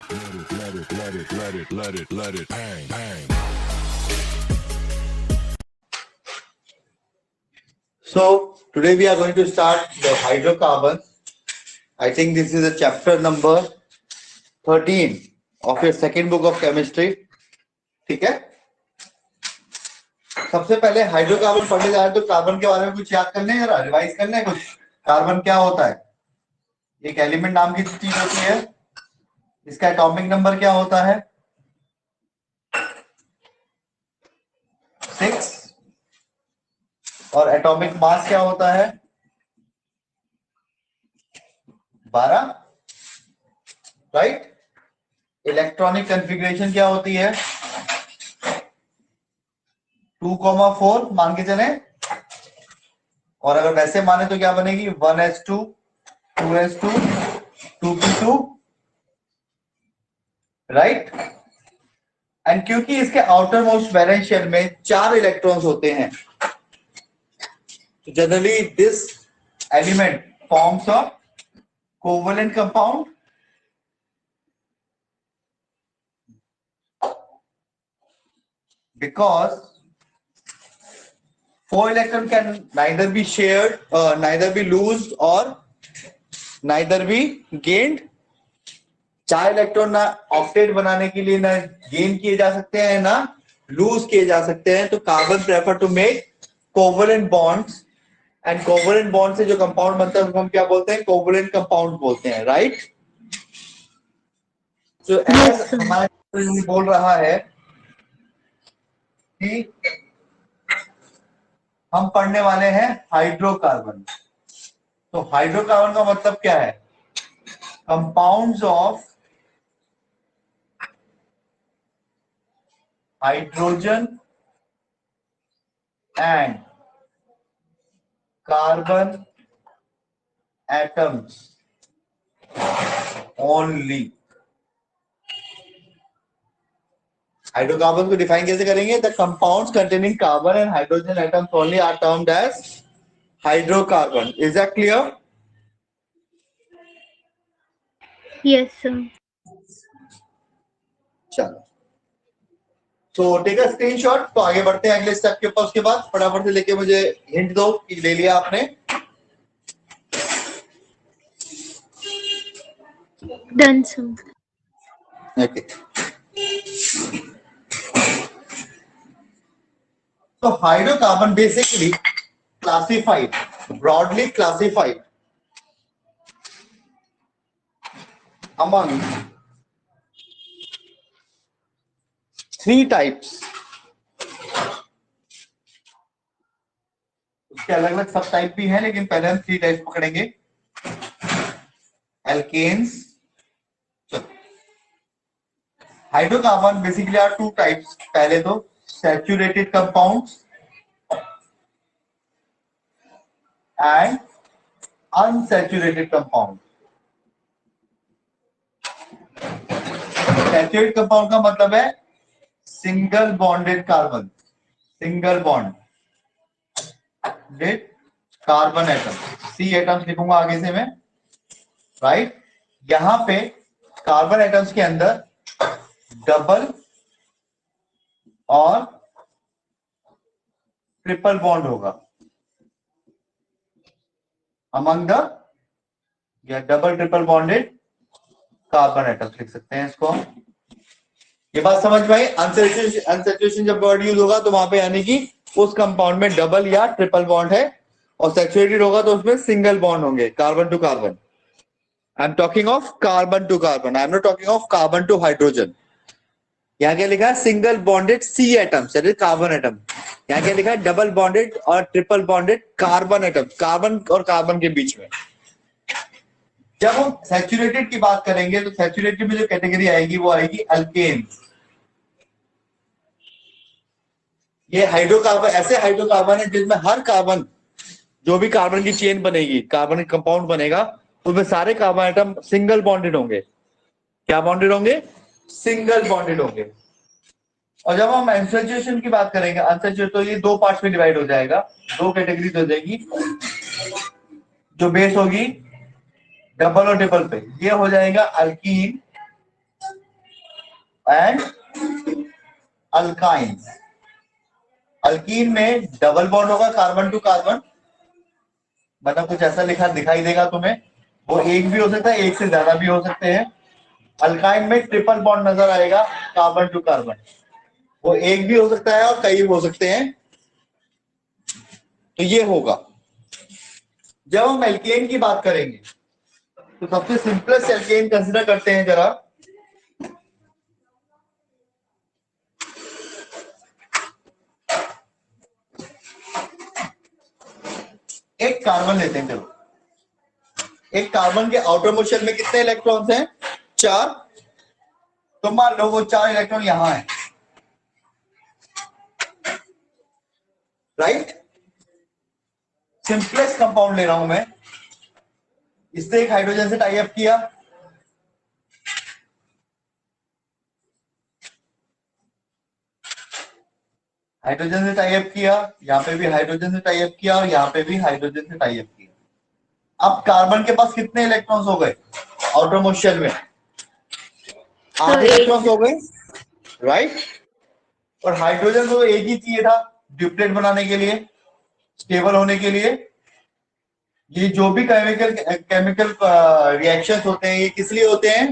Let it bang, bang. So today we are going to start the hydrocarbons. I think this is a chapter number 13 of your second book of chemistry. ठीक है, सबसे पहले hydrocarbon पढ़ने जा रहे हैं तो कार्बन के बारे में कुछ याद करने हैं, रिवाइज करने हैं कुछ। कार्बन क्या होता है? एक एलिमेंट नाम की चीज होती है। इसका एटॉमिक नंबर क्या होता है? 6। और एटॉमिक मास क्या होता है? 12। राइट। इलेक्ट्रॉनिक कॉन्फ़िगरेशन क्या होती है? 2,4 मान के चले, और अगर वैसे माने तो क्या बनेगी? 1s2 2s2 2p2। Right. And क्योंकि इसके आउटर मोस्ट वैलेंस शेल में 4 इलेक्ट्रॉन्स होते हैं, generally this element forms a covalent compound because 4 electron can neither be shared, neither be loosed or neither be gained. 4 electron ना octet बनाने के लिए ना गेन किए जा सकते हैं ना लूज किए जा सकते हैं। तो carbon prefer to make covalent bonds, and covalent bond से जो कंपाउंड बनता है उसको हम क्या बोलते हैं? कोवेलेंट कंपाउंड बोलते हैं। राइट। तो एज हमारा बोल रहा है कि हम पढ़ने वाले हैं हाइड्रोकार्बन। तो हाइड्रोकार्बन का मतलब क्या है? Compounds of hydrogen and carbon atoms only. Hydrocarbon को डिफाइन कैसे करेंगे? The compounds containing carbon and hydrogen atoms only are termed as hydrocarbon. Is that clear? Yes, sir. चलो, तो टेक अ स्क्रीनशॉट। तो आगे बढ़ते हैं अगले स्टेप के ऊपर। उसके बाद फटाफट से लेके मुझे हिंट दो कि ले लिया आपने। Done, sir. Okay. So hydrocarbon basically classified, broadly classified among 3 types. उसके अलग अलग सब टाइप भी हैं, लेकिन पहले हम 3 टाइप्स पकड़ेंगे। Alkanes. Hydrocarbon basically are 2 types. पहले तो saturated compounds and unsaturated compound. Saturated compound का मतलब है single bonded carbon, single bond carbon atom. C atoms लिखूंगा आगे से मैं। राइट। यहां पे कार्बन एटम्स के अंदर डबल और ट्रिपल बॉन्ड होगा अमंग द, या double triple bonded carbon atoms लिख सकते हैं इसको। ये बात समझ में आई? अनसैचुरेशन जब वर्ड यूज होगा तो वहां पे यानी कि उस कंपाउंड में डबल या ट्रिपल बॉन्ड है, और सैचुरेटेड होगा तो उसमें सिंगल बॉन्ड होंगे, carbon to carbon. I am talking of carbon to carbon, I am not talking of carbon to hydrogen. यहाँ क्या लिखा है? Single bonded C atoms, carbon atom. यहाँ क्या लिखा है? डबल बॉन्डेड और triple bonded carbon atom, carbon और कार्बन के बीच में। जब हम सैचुरेटेड की बात करेंगे तो सैचुरेटेड में जो कैटेगरी आएगी वो आएगी अल्केन्स। ये हाइड्रोकार्बन ऐसे हाइड्रोकार्बन है जिसमें हर कार्बन, जो भी कार्बन की चेन बनेगी, कार्बन कंपाउंड बनेगा, उसमें सारे कार्बन एटम सिंगल बॉन्डेड होंगे। क्या बॉन्डेड होंगे? सिंगल बॉन्डेड होंगे। और जब हम अनसैचुरेशन की बात करेंगे, अनसैचुरेटेड, तो ये 2 पार्ट्स में डिवाइड हो जाएगा, 2 कैटेगरीज हो जाएगी। जो बेस होगी डबल और ट्रिपल पे, ये हो जाएगा अल्कीन एंड अल्काइंस। अल्कीन में डबल बॉन्ड होगा कार्बन टू कार्बन, मतलब कुछ ऐसा लिखा दिखाई देगा तुम्हें, वो एक भी हो सकता है, एक से ज्यादा भी हो सकते हैं। अल्काइन में ट्रिपल बॉन्ड नजर आएगा कार्बन टू कार्बन, वो एक भी हो सकता है और कई हो सकते हैं। तो ये होगा। जब हम एल्केन की बात करेंगे तो सबसे सिंपलेस्ट एल्केन कंसिडर करते हैं जरा। एक कार्बन लेते हैं, चलो एक कार्बन के आउटर मोशन में कितने इलेक्ट्रॉन्स हैं? 4। तो मान लो वो 4 इलेक्ट्रॉन यहां है, राइट। सिंपलेस्ट कंपाउंड ले रहा हूं मैं, इससे एक हाइड्रोजन से टाई अप किया, हाइड्रोजन से टाई अप किया, यहाँ पे भी हाइड्रोजन से टाई अप किया और यहाँ पे भी हाइड्रोजन से टाई अप किया। अब कार्बन के पास कितने इलेक्ट्रॉन्स हो गए आउटर मोशन में? 8 इलेक्ट्रॉन्स हो गए, राइट। और हाइड्रोजन को एक ही चाहिए था ड्यूप्लेट बनाने के लिए, स्टेबल होने के लिए। ये जो भी केमिकल रिएक्शंस होते हैं ये किस लिए होते हैं?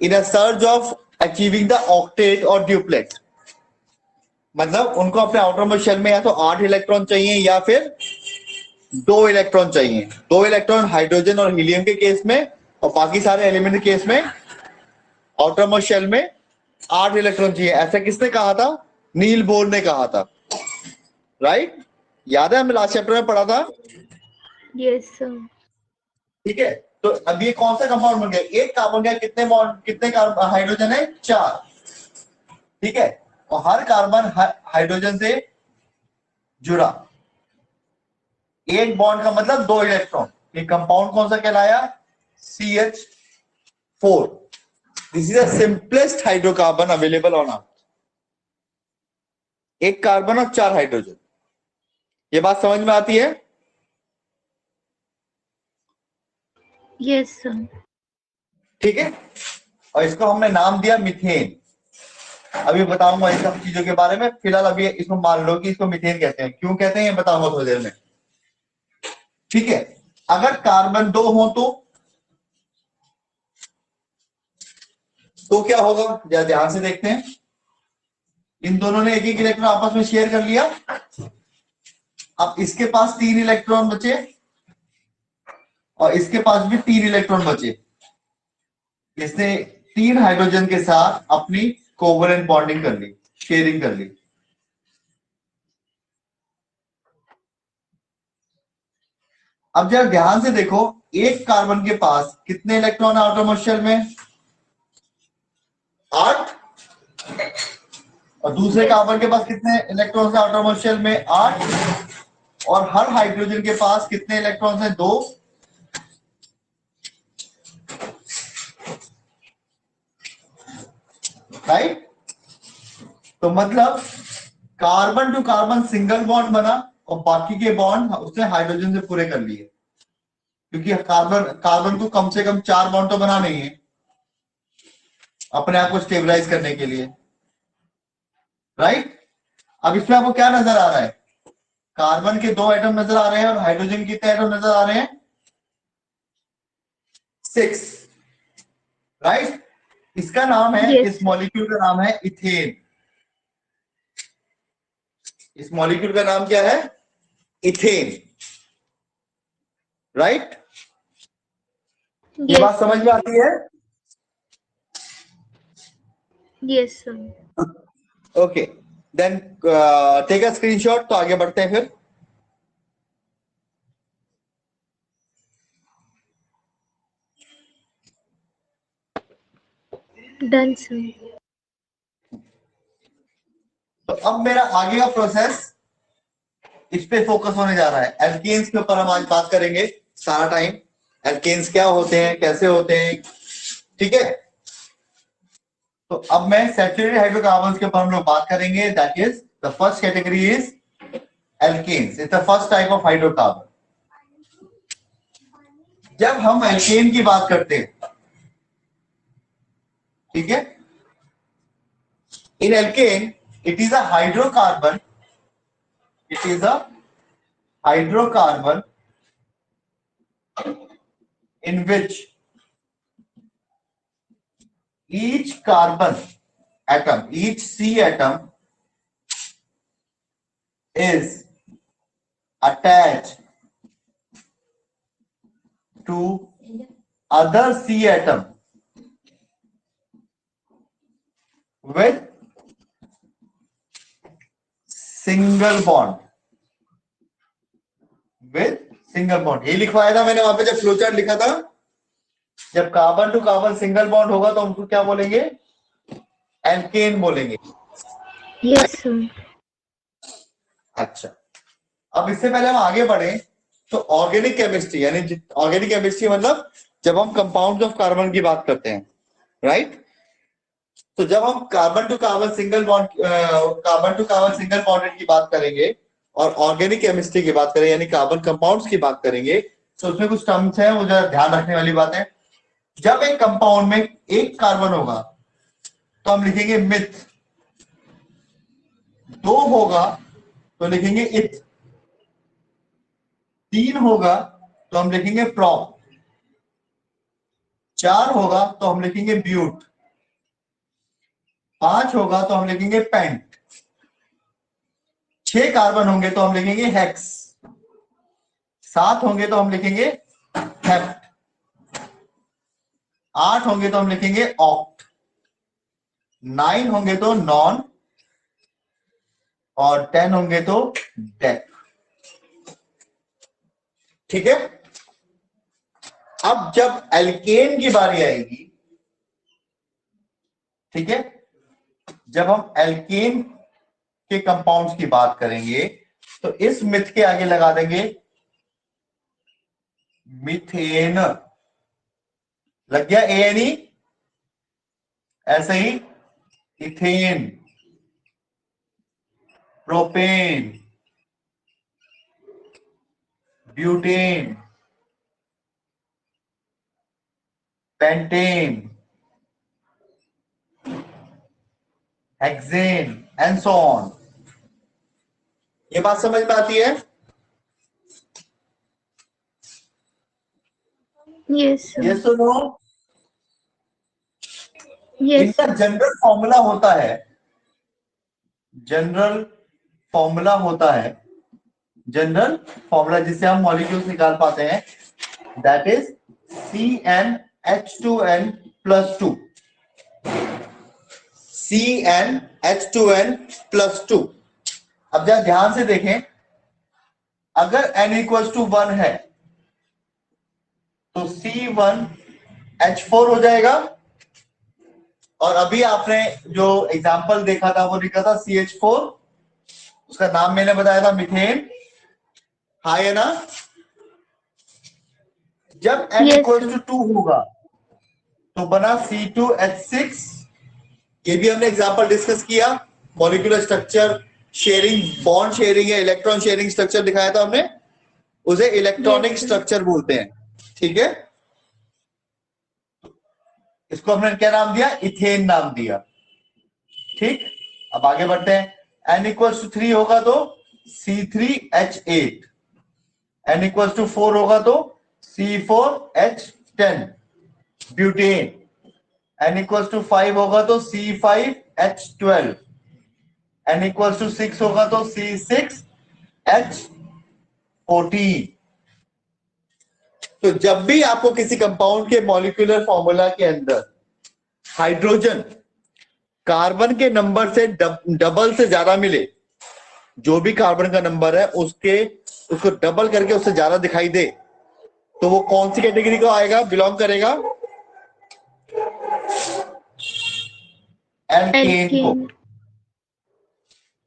In a search of achieving the octet और ड्यूप्लेट। मतलब उनको अपने आउटर मोशन में या तो 8 इलेक्ट्रॉन चाहिए या फिर 2 इलेक्ट्रॉन चाहिए। 2 इलेक्ट्रॉन हाइड्रोजन और हीलियम के केस में, और बाकी सारे एलिमेंट के केस में आउटर मोशन में 8 इलेक्ट्रॉन चाहिए। ऐसा किसने कहा था? नील बोर ने कहा था, राइट। याद है, हमने लास्ट चैप्टर में पढ़ा था। Yes, sir. ठीक है, तो अब ये कौन सा कंपाउंड बन गया? एक कार्बन का कितने बॉन्ड, कितने हाइड्रोजन है? 4। ठीक है, और हर कार्बन हाइड्रोजन से जुड़ा, एक बॉन्ड का मतलब 2 इलेक्ट्रॉन। ये कंपाउंड कौन सा कहलाया? CH4। This is the simplest hydrocarbon available on earth. एक कार्बन और 4 हाइड्रोजन। ये बात समझ में आती है? Yes, sir. ठीक है, और इसको हमने नाम दिया मीथेन। अभी बताऊंगा इन सब चीजों के बारे में, फिलहाल अभी इसको मान लो कि इसको मीथेन कहते हैं। क्यों कहते हैं ये बताऊंगा थोड़ी देर में। ठीक है, अगर कार्बन 2 हो तो क्या होगा? जरा ध्यान से देखते हैं। इन दोनों ने एक एक इलेक्ट्रॉन आपस में शेयर कर लिया। अब इसके पास 3 इलेक्ट्रॉन बचे और इसके पास भी 3 इलेक्ट्रॉन बचे। इसने 3 हाइड्रोजन के साथ अपनी कोवलेंट बॉन्डिंग कर ली, शेयरिंग कर ली। अब जरा ध्यान से देखो, एक कार्बन के पास कितने इलेक्ट्रॉन है आउटर मोशन में? 8। और दूसरे कार्बन के पास कितने इलेक्ट्रॉन्स है आउटर मोशन में? 8। और हर हाइड्रोजन के पास कितने इलेक्ट्रॉन्स हैं? 2। राइट। तो मतलब carbon to carbon single bond बना और बाकी के बॉन्ड उसने हाइड्रोजन से पूरे कर लिए, क्योंकि कार्बन को कम से कम 4 बॉन्ड तो बनाने ही है अपने आप को स्टेबलाइज करने के लिए, राइट। अब इसमें आपको क्या नजर आ रहा है? कार्बन के 2 एटम नजर आ रहे हैं और हाइड्रोजन के कितने एटम नजर आ रहे हैं? 6, राइट। इसका नाम है, Yes. इस मॉलिक्यूल का नाम है इथेन। इस मॉलिक्यूल का नाम क्या है? Ethane, right. ये Yes, बात समझ में आती है? yes, sir. Okay, then take a screenshot. तो आगे बढ़ते हैं फिर। Done, sir. तो अब मेरा आगे का प्रोसेस इस पे फोकस होने जा रहा है। एल्केन्स के ऊपर हम आज बात करेंगे सारा टाइम। एल्केन्स क्या होते हैं, कैसे होते हैं, ठीक है। तो अब मैं सैचुरेटेड हाइड्रोकार्बन्स के ऊपर हम लोग बात करेंगे। That is the first category is alkanes. It's the first type of hydrocarbon. जब हम एल्केन की बात करते हैं, ठीक है, In alkane, it is a hydrocarbon. It is a hydrocarbon in which each carbon atom, each C atom is attached to other C atom with single bond. With single bond. ये लिखवाया था मैंने वहां पे जब फ्लोचार्ट लिखा था. जब carbon to carbon single bond होगा तो हमको क्या बोलेंगे? एल्केन बोलेंगे. Yes, sir. अच्छा, अब इससे पहले हम आगे बढ़े तो ऑर्गेनिक केमिस्ट्री, यानी ऑर्गेनिक केमिस्ट्री मतलब जब हम कंपाउंड्स ऑफ कार्बन की बात करते हैं, राइट? तो जब हम carbon to carbon single bonded की बात करेंगे और ऑर्गेनिक केमिस्ट्री की बात करें, यानी कार्बन कंपाउंड्स की बात करेंगे, तो उसमें कुछ टर्म्स हैं, वो जरा ध्यान रखने वाली बात है. जब एक कंपाउंड में एक कार्बन होगा तो हम लिखेंगे मिथ, 2 होगा तो लिखेंगे इथ, 3 होगा तो हम लिखेंगे प्रॉप, 4 होगा तो हम लिखेंगे ब्यूट, 5 होगा तो हम लिखेंगे पेंट, 6 कार्बन होंगे तो हम लिखेंगे हेक्स, 7 होंगे तो हम लिखेंगे हेप्ट, 8 होंगे तो हम लिखेंगे ऑक्ट, 9 होंगे तो नॉन, और 10 होंगे तो डेक. ठीक है. अब जब एल्केन की बारी आएगी, ठीक है, जब हम एल्केन के कंपाउंड्स की बात करेंगे तो इस मिथ के आगे लगा देंगे मीथेन. लग गया एएनई. ऐसे ही ethane, propane, butane, pentane, hexane and so on. ये बात समझ में आती है? Yes, sir. ये सुनो, Yes, इनका sir. जनरल फॉर्मूला होता है, जनरल फॉर्मूला होता है, जनरल फॉर्मूला जिससे हम मॉलिक्यूल्स निकाल पाते हैं, that is CnH2n plus 2. CnH2n+2. अब जरा ध्यान से देखें, अगर n इक्वल्स टू 1 है तो C1H4 हो जाएगा, और अभी आपने जो एग्जाम्पल देखा था वो लिखा था CH4, उसका नाम मैंने बताया था मीथेन. हाँ है ना? जब n Yes, equals sir. To 2 होगा तो बना C2H6. ये भी हमने एग्जांपल डिस्कस किया. Molecular structure sharing, bond sharing है, इलेक्ट्रॉन शेयरिंग स्ट्रक्चर दिखाया था हमने, उसे इलेक्ट्रॉनिक Yes, sir. स्ट्रक्चर बोलते हैं. ठीक है, इसको हमने क्या नाम दिया? इथेन नाम दिया. ठीक, अब आगे बढ़ते हैं. n इक्वल्स टू 3 होगा तो C3H8, n इक्वल्स टू 4 होगा तो C4H10 butane, n equals to 5 होगा तो C5H12, n इक्वल्स टू 6 होगा तो C6H14. तो जब भी आपको किसी कंपाउंड के मॉलिक्यूलर फॉर्मूला के अंदर हाइड्रोजन कार्बन के नंबर से डबल से ज्यादा मिले, जो भी कार्बन का नंबर है उसको डबल करके उससे ज्यादा दिखाई दे, तो वो कौन सी कैटेगरी को आएगा, बिलोंग करेगा? एल्केन को. Alkane.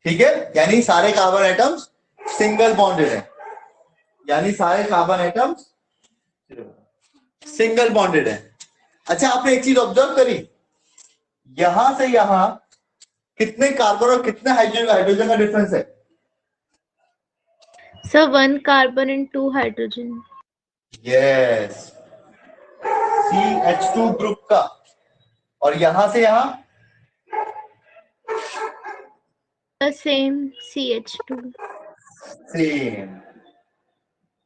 ठीक है, यानी सारे कार्बन एटम्स सिंगल बॉन्डेड है, यानी सारे कार्बन एटम्स सिंगल बॉन्डेड है. अच्छा, आपने एक चीज ऑब्जर्व करी, यहां से यहां कितने कार्बन और कितने हाइड्रोजन का डिफरेंस है? Sir, 1 carbon and 2 hydrogen. Yes, CH2 group का. और यहां से यहां The same CH2. सेम,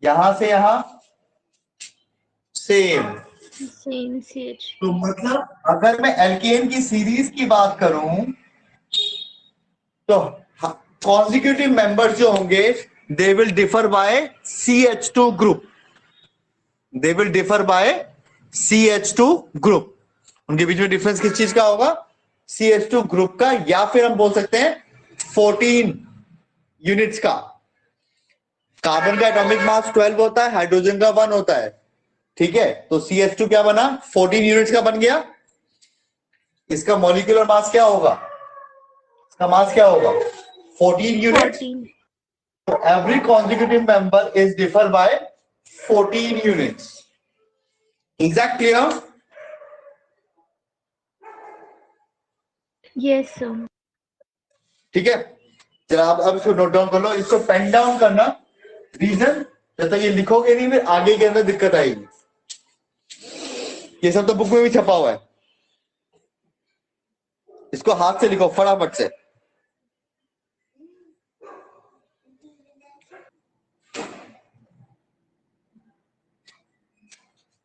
यहां से यहां सेम। Same CH2. तो मतलब अगर मैं एल्केन की सीरीज की बात करूं तो कॉन्जिक्यूटिव मेंबर्स जो होंगे they will differ by CH2 group, they will differ by CH2 group. उनके बीच में डिफरेंस किस चीज का होगा? CH2 ग्रुप का, या फिर हम बोल सकते हैं 14 यूनिट्स का। कार्बन का एटॉमिक मास 12 होता है, हाइड्रोजन का 1 होता है, ठीक है। तो CH2 क्या बना? 14 यूनिट्स का बन गया। इसका मॉलिक्यूलर मास क्या होगा? इसका मास क्या होगा? 14 units. 14. So every consecutive member is differ by 14 units. Is that clear? Yes, sir. ठीक है, चलो आप अब इसको नोट डाउन कर लो, इसको पेन डाउन करना। रीजन, जब तक ये लिखोगे नहीं फिर आगे के अंदर दिक्कत आएगी। ये सब तो बुक में भी छपा हुआ है, इसको हाथ से लिखो फटाफट से।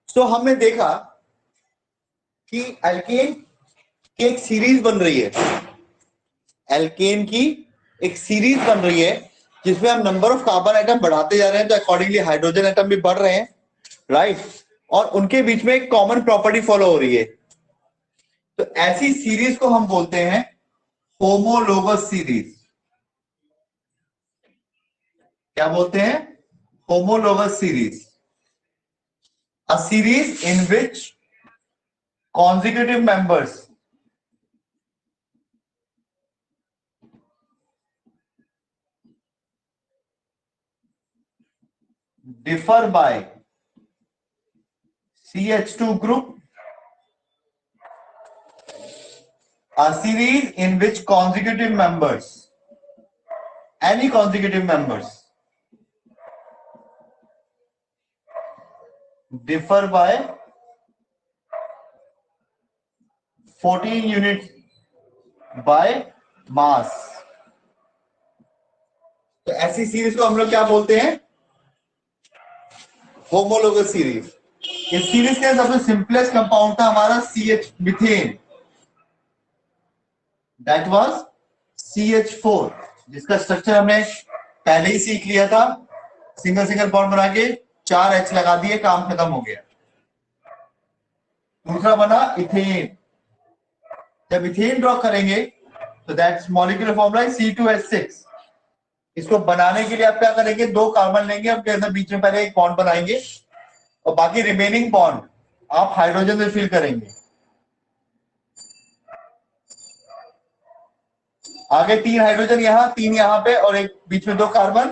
तो हमने देखा कि एल्केन की एक सीरीज बन रही है, एल्केन की एक सीरीज बन रही है जिसमें हम नंबर ऑफ कार्बन एटम बढ़ाते जा रहे हैं, तो अकॉर्डिंगली हाइड्रोजन एटम भी बढ़ रहे हैं, राइट। और उनके बीच में एक कॉमन प्रॉपर्टी फॉलो हो रही है। तो ऐसी सीरीज को हम बोलते हैं होमोलोगस सीरीज। क्या बोलते हैं? Homologous series. A series in which consecutive members differ by CH2 group, a series in which consecutive members, any consecutive members differ by 14 units by mass। तो ऐसी सीरीज को हम लोग क्या बोलते हैं? Homologous series. इस सीरीज के सबसे सिंपलेस्ट कंपाउंड था हमारा CH methane, that was CH4, जिसका स्ट्रक्चर हमने पहले ही सीख लिया था। सिंगल सिंगल बॉन्ड बना के 4 H लगा दिए, काम खत्म हो गया। दूसरा बना इथेन। जब इथेन ड्रॉ करेंगे तो दैट्स मॉलिक्यूलर फॉर्मूला है C2H6। इसको बनाने के लिए आप क्या करेंगे? 2 कार्बन लेंगे, आपके अंदर बीच में पहले एक बॉन्ड बनाएंगे और बाकी रिमेनिंग बॉन्ड आप हाइड्रोजन से फिल करेंगे। आगे 3 हाइड्रोजन यहां, 3 यहां पे और एक बीच में 2 कार्बन,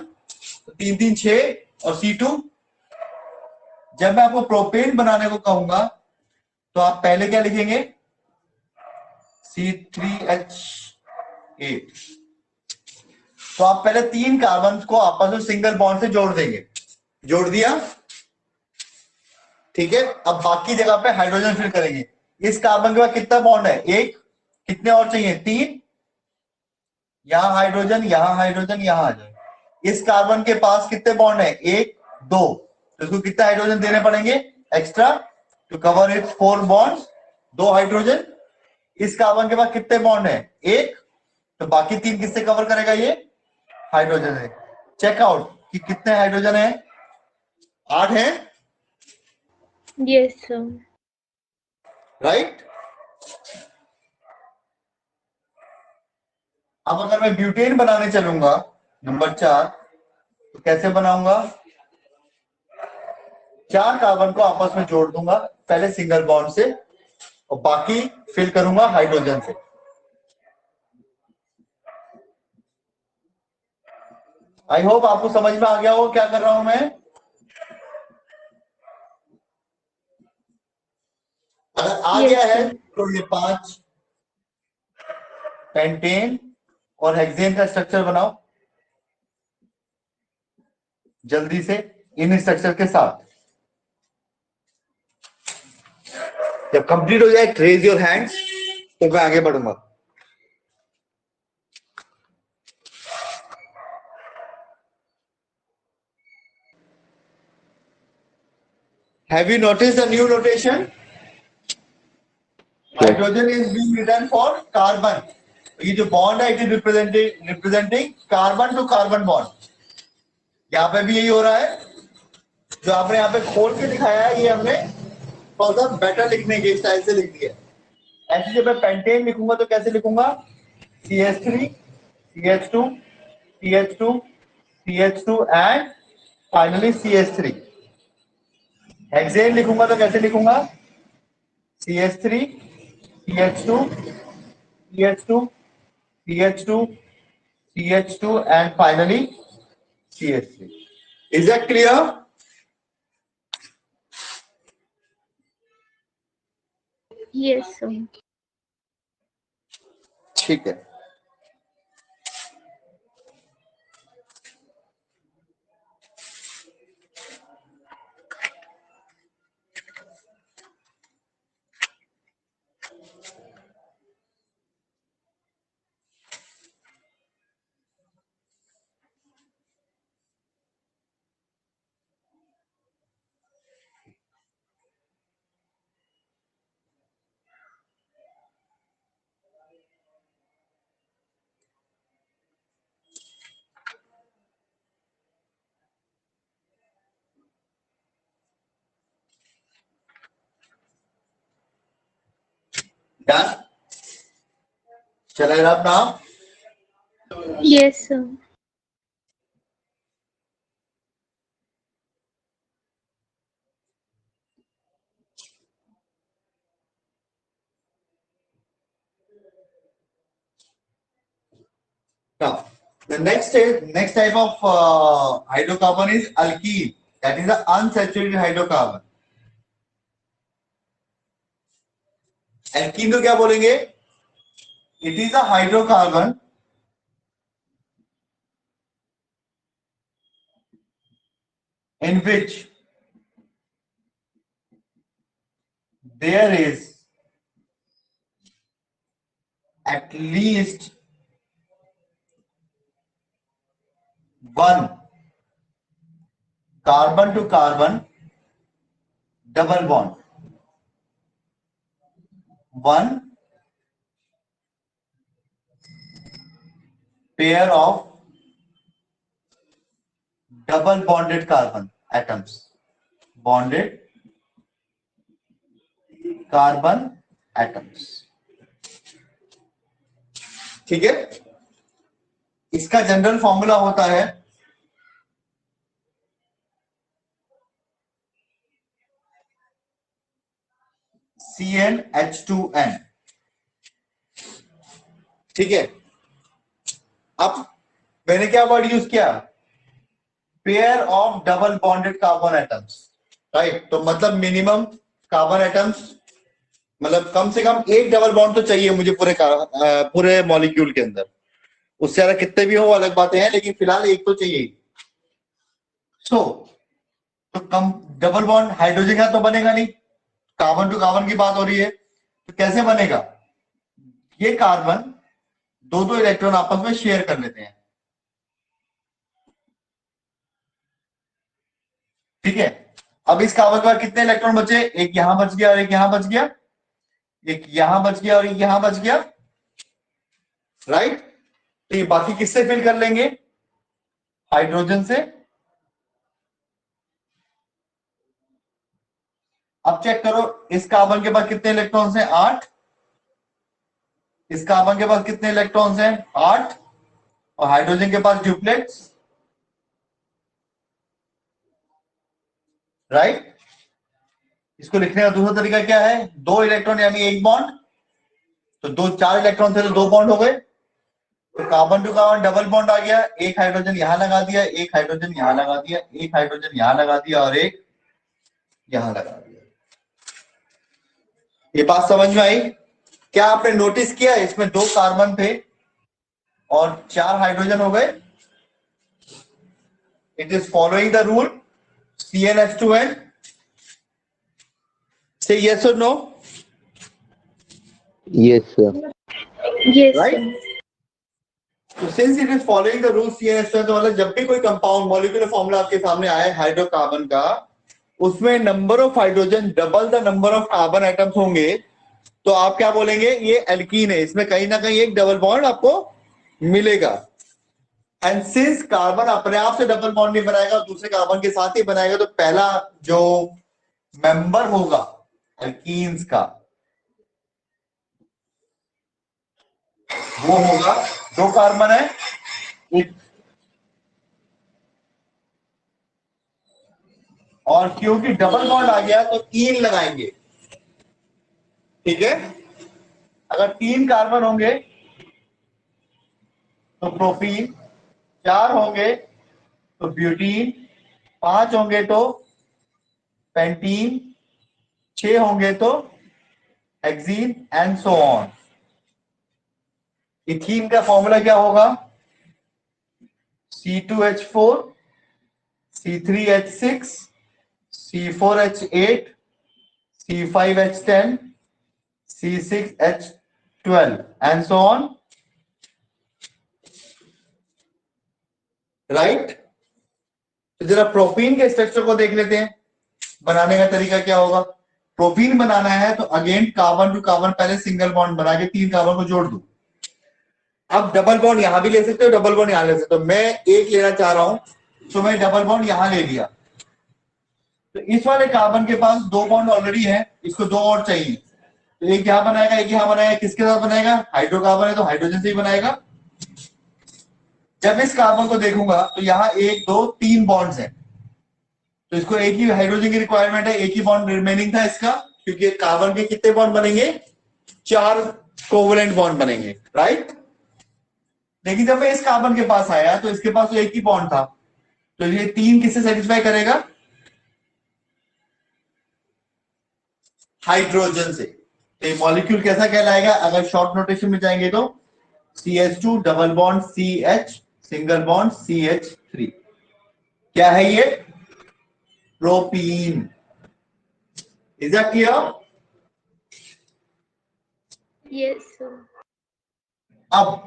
तो 3 3 6 और C2। जब मैं आपको प्रोपेन बनाने को कहूंगा तो आप पहले क्या लिखेंगे? C3H8। तो आप पहले 3 कार्बन को आपस में सिंगल बॉन्ड से जोड़ देंगे। जोड़ दिया, ठीक है। अब बाकी जगह पे हाइड्रोजन फिल करेंगे। इस कार्बन के बाद कितना बॉन्ड है? 1। कितने और चाहिए? 3। यहां हाइड्रोजन, यहां हाइड्रोजन, यहां आ जाए। इस कार्बन के पास कितने बॉन्ड है? 1 2। तो इसको कितना हाइड्रोजन देने पड़ेंगे extra to cover its 4 bonds? 2 hydrogen. इस कार्बन के पास कितने बॉन्ड है? 1। तो बाकी 3 किससे कवर करेगा? ये हाइड्रोजन है। चेक आउट कि कितने हाइड्रोजन है? 8 है, Yes, sir. राइट। अब अगर मैं ब्यूटेन बनाने चलूंगा नंबर 4, तो कैसे बनाऊंगा? 4 कार्बन को आपस में जोड़ दूंगा पहले सिंगल बॉन्ड से और बाकी फिल करूंगा हाइड्रोजन से। आई होप आपको समझ में आ गया हो क्या कर रहा हूं मैं। अगर आ Yes, गया है sir. तो ये 5 पेंटेन और हेक्सेन का स्ट्रक्चर बनाओ जल्दी से इन स्ट्रक्चर के साथ। जब कंप्लीट हो जाए रेज योर हैंड्स, तो मैं आगे बढ़ूंगा। Have you noticed the new notation? Hydrogen is being written for carbon. ये जो bond है, it is representing carbon to carbon bond. यहाँ पे भी यही हो रहा है. जो आपने यहाँ पे खोल के दिखाया है, ये हमने थोड़ा सा बेटर लिखने के स्टाइल से लिख दिया. ऐसे जब मैं पेंटेन लिखूंगा तो कैसे लिखूंगा? CH3, CH2, CH2, CH2 and finally CH3. Hexane लिखूंगा तो कैसे लिखूंगा? CH3, CH2, CH2, CH2, CH2 and finally CH3. Is that clear? Yes, sir. ठीक है. Done? Shall I rub now? Yes, sir. Now, the next type of hydrocarbon is alkene. That is the unsaturated hydrocarbon. Alkene तो क्या बोलेंगे? It is a hydrocarbon in which there is at least one carbon to carbon double bond. One pair of double bonded carbon atoms. Bonded carbon atoms. ठीक है. इसका general formula होता है CnH2n. ठीक है. अब मैंने क्या वर्ड यूज किया? Pair of double bonded carbon atoms. Right. तो मतलब मिनिमम कार्बन एटम्स, मतलब कम से कम एक डबल बॉन्ड तो चाहिए मुझे पूरे मॉलिक्यूल के अंदर. उससे ज्यादा कितने भी हो अलग बातें हैं, लेकिन फिलहाल एक तो चाहिए. तो कम डबल बॉन्ड हाइड्रोजन का तो बनेगा नहीं. कार्बन टू कार्बन की बात हो रही है, तो कैसे बनेगा? ये कार्बन दो दो इलेक्ट्रॉन आपस में शेयर कर लेते हैं. ठीक है. अब इस कार्बन के बाद कितने इलेक्ट्रॉन बचे? एक यहां बच गया और एक यहां बच गया. एक यहां बच गया और एक यहां बच गया. राइट. तो ये बाकी किससे फिल कर लेंगे? हाइड्रोजन से. अब चेक करो, इस कार्बन के पास कितने इलेक्ट्रॉन्स हैं? 8. इस कार्बन के पास कितने इलेक्ट्रॉन्स हैं? 8. और हाइड्रोजन के पास ड्यूप्लेट्स. राइट. इसको लिखने का दूसरा तरीका क्या है? 2 इलेक्ट्रॉन यानी एक बॉन्ड. तो 4 इलेक्ट्रॉन थे तो 2 बॉन्ड हो गए. तो carbon to carbon double bond आ गया. एक हाइड्रोजन यहां लगा दिया, एक हाइड्रोजन यहां लगा दिया, एक हाइड्रोजन यहां लगा दिया और एक यहां लगा दिया. ये बात समझ में आई? क्या आपने नोटिस किया इसमें 2 कार्बन थे और 4 हाइड्रोजन हो गए? It is following the rule CnH2n. Say yes or no? Yes, sir. Yes, Right? sir. So since it is following the rule CnH2n, तो मतलब जब भी कोई कंपाउंड मॉलिक्यूलर फॉर्मूला आपके सामने आए हाइड्रोकार्बन का, उसमें number of hydrogen double the number of carbon atoms होंगे, तो आप क्या बोलेंगे, ये एल्कीन है, इसमें कहीं ना कहीं एक डबल बॉन्ड आपको मिलेगा। एंड सिंस कार्बन अपने आप से डबल बॉन्ड नहीं बनाएगा, दूसरे कार्बन के साथ ही बनाएगा, तो पहला जो मेंबर होगा एल्कीन्स का वो होगा, दो कार्बन है, एक, और क्योंकि डबल बॉन्ड आ गया तो तीन लगाएंगे, ठीक है। अगर तीन कार्बन होंगे तो प्रोपीन, चार होंगे तो ब्यूटीन, पांच होंगे तो पेंटीन, छह होंगे तो hexene and so on. Ethene का फॉर्मूला क्या होगा, C2H4, C3H6, C4H8, C5H10, C6H12 and so on, right. तो जरा प्रोपीन के स्ट्रक्चर को देख लेते हैं, बनाने का तरीका क्या होगा। प्रोपीन बनाना है तो अगेन कार्बन टू कार्बन पहले सिंगल बॉन्ड बना के तीन कार्बन को जोड़ दू। अब डबल बॉन्ड यहां भी ले सकते हो, डबल बॉन्ड यहां ले सकते हो, मैं एक लेना चाह रहा हूं तो मैं डबल बॉन्ड यहां ले लिया। तो इस वाले कार्बन के पास दो बॉन्ड ऑलरेडी है, इसको दो और चाहिए, तो एक यहां बनाएगा, एक यहां बनाएगा, किसके साथ बनाएगा, हाइड्रोकार्बन है तो हाइड्रोजन से ही बनाएगा। जब इस कार्बन को देखूंगा तो यहाँ एक दो तीन बॉन्ड्स हैं, तो इसको एक ही हाइड्रोजन की रिक्वायरमेंट है, एक ही बॉन्ड रिमेनिंग था इसका, क्योंकि कार्बन के कितने बॉन्ड बनेंगे, चार कोवलेंट बॉन्ड बनेंगे, राइट। लेकिन जब मैं इस कार्बन के पास आया तो इसके पास तो एक ही बॉन्ड था, तो ये तीन किससे सेटिस्फाई करेगा, हाइड्रोजन से। तो मॉलिक्यूल कैसा कहलाएगा, अगर शॉर्ट नोटेशन में जाएंगे तो CH2 double bond CH single bond CH3। क्या है ये, propene. Is that clear. Yes, sir. अब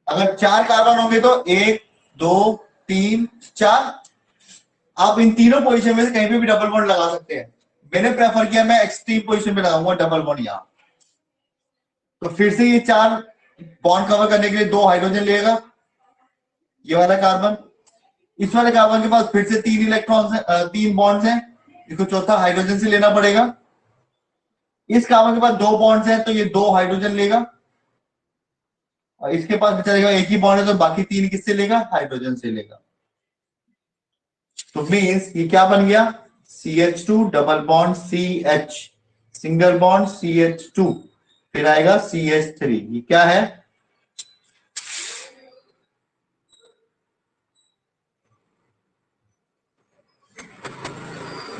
अगर चार कार्बन होंगे तो एक दो तीन चार, आप इन तीनों पोजीशन में से कहीं पे भी डबल बॉन्ड लगा सकते हैं। मैंने प्रेफर किया मैं एक्सट्रीम पोजीशन पे लगाऊंगा डबल बॉन्ड यहां। तो फिर से ये चार बॉन्ड कवर करने के लिए दो हाइड्रोजन लेगा ये वाला कार्बन, इस वाले कार्बन के पास फिर से तीन इलेक्ट्रॉन्स हैं, तीन बॉन्ड्स हैं, इसको चौथा हाइड्रोजन से लेना पड़ेगा। इस कार्बन के पास दो बॉन्ड्स हैं तो ये दो हाइड्रोजन लेगा, और इसके पास बेचारेगा एक ही बॉन्ड है तो बाकी तीन किससे लेगा, हाइड्रोजन से लेगा। तो मीन्स ये क्या बन गया, CH2 double bond CH single bond CH2, फिर आएगा CH3। ये क्या है,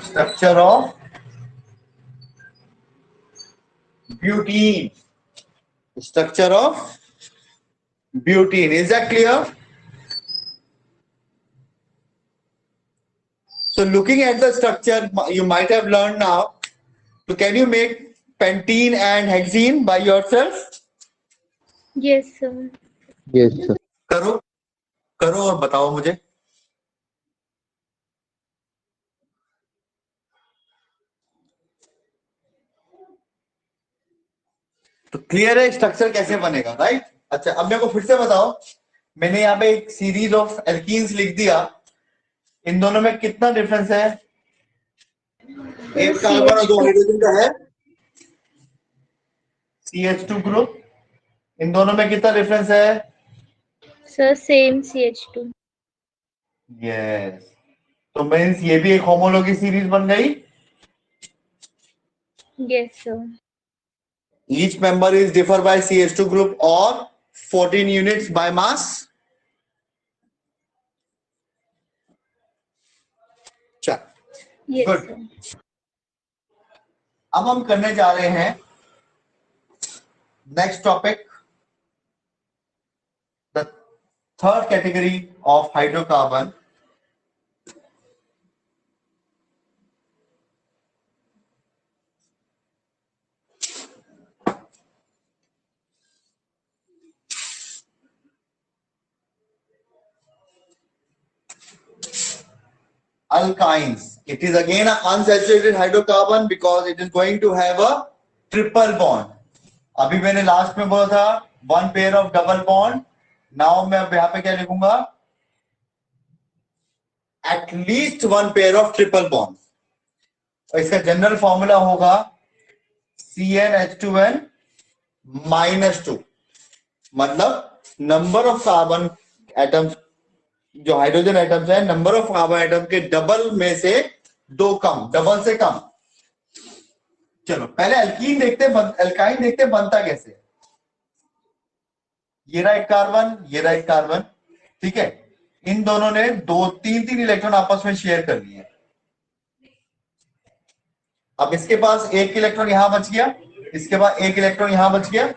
structure of butene, structure of butene. Is that clear. So looking at the structure, you might have learned now. So can you make pentene and hexene by yourself? Yes, sir. Yes, sir. करो करो और बताओ मुझे। तो clear है structure कैसे बनेगा, right. अच्छा अब मेरे को फिर से बताओ, मैंने यहाँ पे एक सीरीज ऑफ एल्कीन्स लिख दिया, इन दोनों में कितना डिफरेंस है, एक कार्बन और दो हाइड्रोजन का है, CH2 ग्रुप, इन दोनों में कितना डिफरेंस है, Sir, same CH2. यस। तो मीन्स ये भी एक होमोलॉगी सीरीज बन गई। Yes, sir. Each member is differ by CH2 group or 14 units by mass. चल Yes, गुड। sir. अब हम करने जा रहे हैं next topic, the third category of hydrocarbon, alkynes. It is again an unsaturated hydrocarbon because it is going to have a triple bond. अभी मैंने last में बोला था one pair of double bond. Now मैं अब यहाँ पे क्या लिखूंगा? At least one pair of triple bond. और इसका जनरल फॉर्मूला होगा CnH2n -2. मतलब नंबर ऑफ कार्बन एटम्स, जो हाइड्रोजन एटम्स है, नंबर ऑफ कार्बन एटम के डबल में से 2 कम, डबल से कम. चलो पहले एल्कीन देखते हैं, एल्काइन देखते हैं बनता कैसे. ये रहा एक कार्बन, ये रहा एक कार्बन, ठीक है. इन दोनों ने 2-3 इलेक्ट्रॉन आपस में शेयर कर लिए. अब इसके पास एक इलेक्ट्रॉन यहां बच गया, इसके बाद एक इलेक्ट्रॉन यहां बच गया.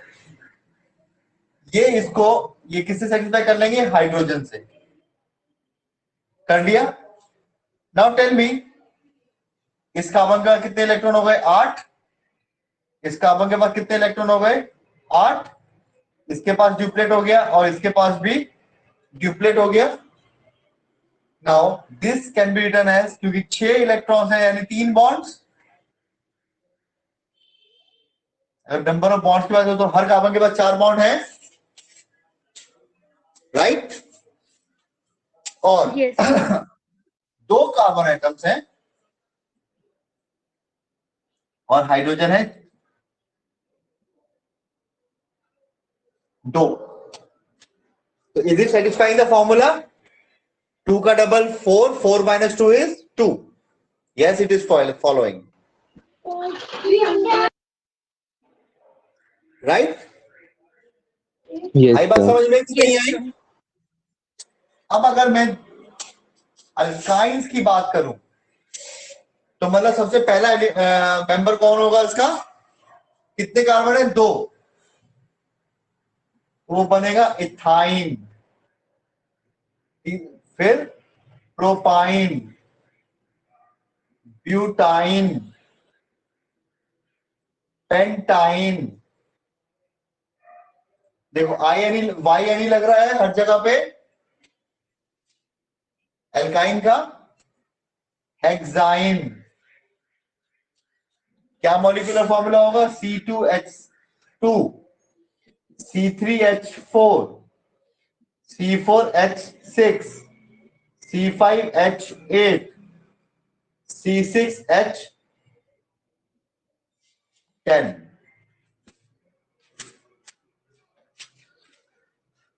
ये किससे सेटिस्फाई कर लेंगे? हाइड्रोजन से. कर लिया. नाउ टेल मी, इस कार्बन का कितने इलेक्ट्रॉन हो गए? 8. इस कार्बन के पास कितने इलेक्ट्रॉन हो गए? 8. इसके पास ड्यूप्लेट हो गया और इसके पास भी ड्यूप्लेट हो गया. Now this can be written as, क्योंकि 6 इलेक्ट्रॉन्स हैं यानी 3 बॉन्ड्स. अगर नंबर ऑफ बॉन्ड्स की बात हो तो हर कार्बन के पास 4 बॉन्ड है, राइट? और Yes. 2 कार्बन एटम्स हैं और हाइड्रोजन है 2. तो is it satisfying the formula? 2 का double 4, 4 - 2 is 2. Yes, it is following. Right? Yes, आई बात sir. समझ में कि नहीं Yes, आई? sir. अब अगर मैं अल्काइंस की बात करूं तो मतलब सबसे पहला मेंबर कौन होगा इसका? कितने कार्बन है? 2. वो बनेगा इथाइन, फिर प्रोपाइन, ब्यूटाइन, पेंटाइन. देखो आई एन वाई एन लग रहा है हर जगह पे. एल्काइन का हेक्साइन. क्या मॉलिक्यूलर फॉर्मूला होगा? C2H2, C3H4, C4H6, C5H8, C6H10.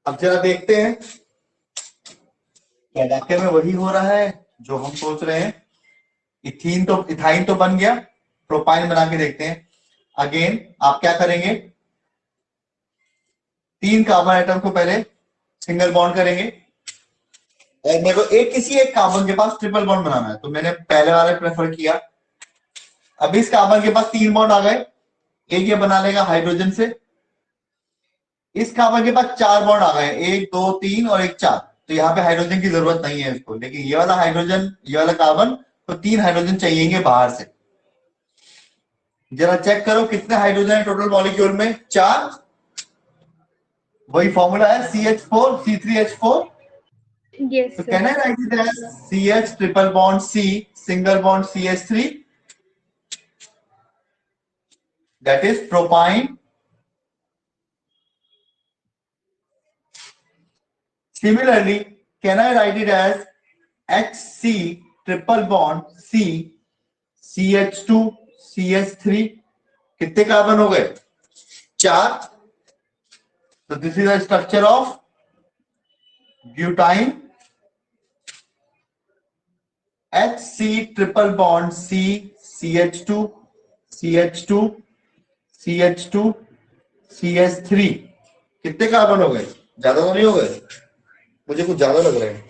अब जरा देखते हैं क्या वाकई में वही हो रहा है जो हम सोच रहे हैं. इथाइन तो बन गया. प्रोपाइन बना के देखते हैं. अगेन आप क्या करेंगे? 3 कार्बन एटम को पहले सिंगल बॉन्ड करेंगे और मेरे को किसी एक कार्बन के पास ट्रिपल बॉन्ड बनाना है, तो मैंने पहले वाला प्रेफर किया. अब इस कार्बन के पास 3 बॉन्ड आ गए. एक ये बना लेगा हाइड्रोजन से. इस कार्बन के पास 4 बॉन्ड आ गए, 1 2 3 और 1 4. तो यहाँ पे हाइड्रोजन की जरूरत नहीं है इसको, लेकिन ये वाला हाइड्रोजन, ये वाला कार्बन, तो 3 हाइड्रोजन चाहिए बाहर से. जरा चेक करो कितने हाइड्रोजन है टोटल मॉलिक्यूल में? 4. वही फॉर्मूला है CH4 C3H4. Yes, So sir. can I write it as CH triple bond C single bond CH3? That is propine. Similarly, can I write it as HC triple bond C CH2 CH3? कितने carbon हो गए? 4. So this is the structure of butane. HC triple bond C CH2 CH2 CH2 CH3. कितने carbon हो गए? ज्यादा तो नहीं हो गए? मुझे कुछ ज्यादा लग रहे हैं.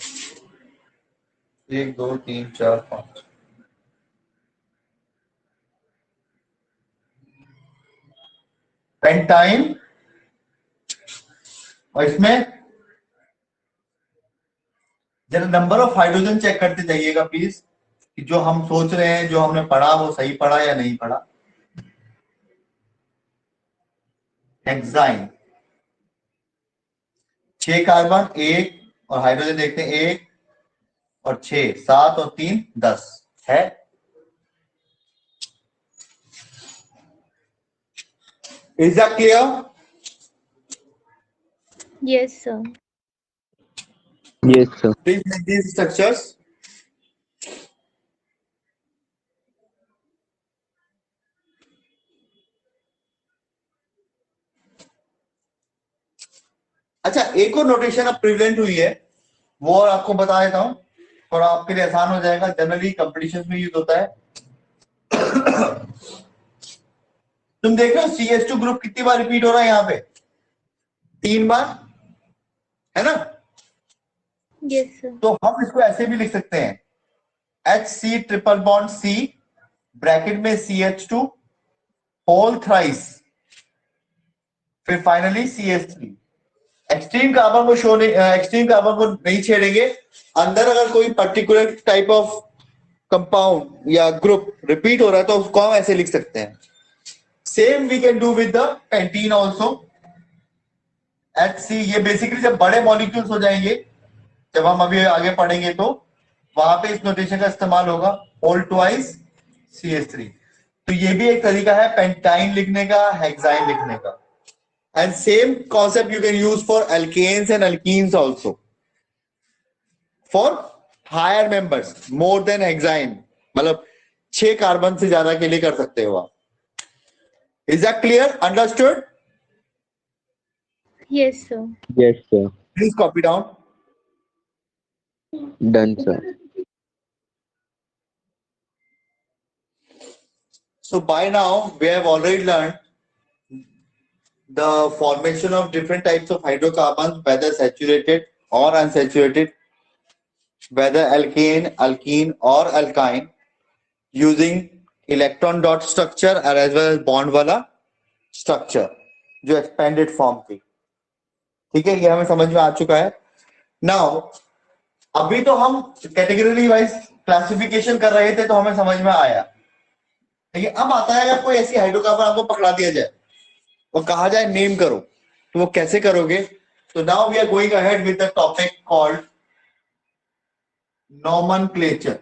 1 2 3 4 5. पेंटाइन. और इसमें जरा नंबर ऑफ हाइड्रोजन चेक करते जाइएगा प्लीज, कि जो हम सोच रहे हैं, जो हमने पढ़ा, वो सही पढ़ा या नहीं पढ़ा. हेक्साइन 6 कार्बन, 1 और हाइड्रोजन देखते हैं 1 और 6, 7 और 3 10 है। Is that clear? Yes, sir. Yes, sir. Please make these structures. अच्छा, एक और नोटेशन अब प्रिवेलेंट हुई है, वो और आपको बता देता हूं, थोड़ा आपके लिए आसान हो जाएगा। जनरली कंपटीशन में यूज होता है। तुम देख रहे हो CH2 ग्रुप कितनी बार रिपीट हो रहा है यहाँ पे? 3 बार, है ना? Yes, sir. तो हम इसको ऐसे भी लिख सकते हैं, HC triple bond C bracket में CH2 होल थ्राइस, फिर फाइनली CH3। एक्सट्रीम कार्बन को शो नहीं, एक्सट्रीम कार्बन को नहीं छेड़ेंगे। अंदर अगर कोई पर्टिकुलर टाइप ऑफ कंपाउंड या ग्रुप रिपीट हो रहा है तो उसको हम ऐसे लिख सकते हैं। Same we can do with the pentene also. HC, ये बेसिकली जब बड़े मॉलिक्यूल्स हो जाएंगे, जब हम अभी आगे पढ़ेंगे, तो वहां पे इस नोटेशन का इस्तेमाल होगा, होल ट्वाइस CH3। तो ये भी एक तरीका है पेंटाइन लिखने का, हेक्साइन लिखने का। And same concept you can use for alkanes and alkenes also. For higher members, more than hexane, मतलब 6 कार्बन से ज्यादा के लिए कर सकते हो आप। Is that clear? Understood? Yes, sir. Yes, sir. Please copy down. Done, sir. So by now we have already learned the formation of different types of hydrocarbons, whether saturated or unsaturated, whether alkane, alkene or alkyne, using electron dot structure और as well as bond वाला structure जो expanded form थी। ठीक है, ये हमें समझ में आ चुका है। नाउ अभी तो हम कैटेगरी वाइज क्लासिफिकेशन कर रहे थे, तो हमें समझ में आया। ठीक है, अब आता है अगर कोई ऐसी हाइड्रोकार्बन आपको पकड़ा दिया जाए और कहा जाए नेम करो, तो वो कैसे करोगे? तो now we are going ahead with the topic called nomenclature.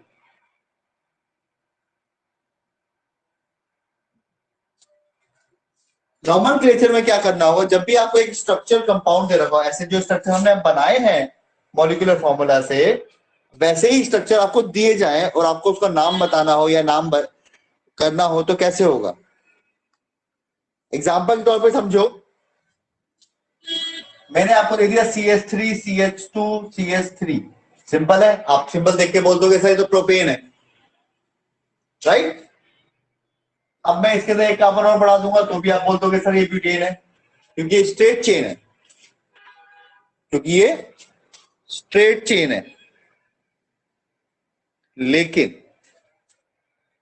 Nomenclature में क्या करना होगा, जब भी आपको एक स्ट्रक्चर कंपाउंड दे रखा हो, ऐसे जो स्ट्रक्चर हमने बनाए हैं मॉलिक्यूलर फॉर्मूला से, वैसे ही स्ट्रक्चर आपको दिए जाए और आपको उसका नाम बताना हो या नाम करना हो, तो कैसे होगा? एग्जाम्पल के तौर पे समझो, मैंने आपको दे दिया CH3 CH2 CH3। सिंपल है, आप सिंपल देख के बोल दोगे सर ये तो प्रोपेन है, राइट? अब मैं इसके अंदर एक कार्बन और बढ़ा दूंगा तो भी आप बोल दोगे सर ये ब्यूटेन है, क्योंकि ये स्ट्रेट चेन है, क्योंकि ये स्ट्रेट चेन है। लेकिन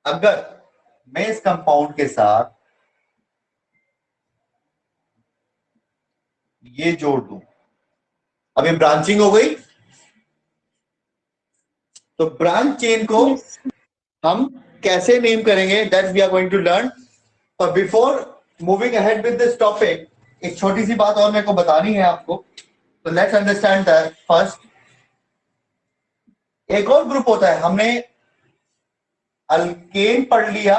अगर मैं इस कंपाउंड के साथ ये जोड़ दूं, अब ये ब्रांचिंग हो गई, तो ब्रांच चेन को Yes, sir. हम कैसे नेम करेंगे, that we are going to learn. पर before moving ahead with this topic, एक छोटी सी बात और मेरे को बतानी है आपको, तो लेट्स अंडरस्टैंड दैट फर्स्ट। एक और ग्रुप होता है, हमने अल्केन पढ़ लिया,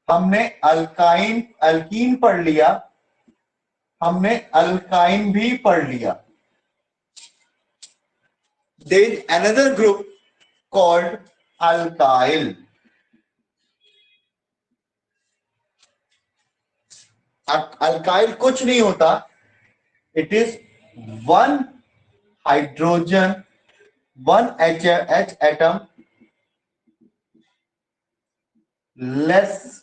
हमने अल्काइन अल्कीन पढ़ लिया, हमने अल्काइन भी पढ़ लिया। There is another group called alkyl. Alkyl कुछ नहीं होता, it is one hydrogen, one H atom less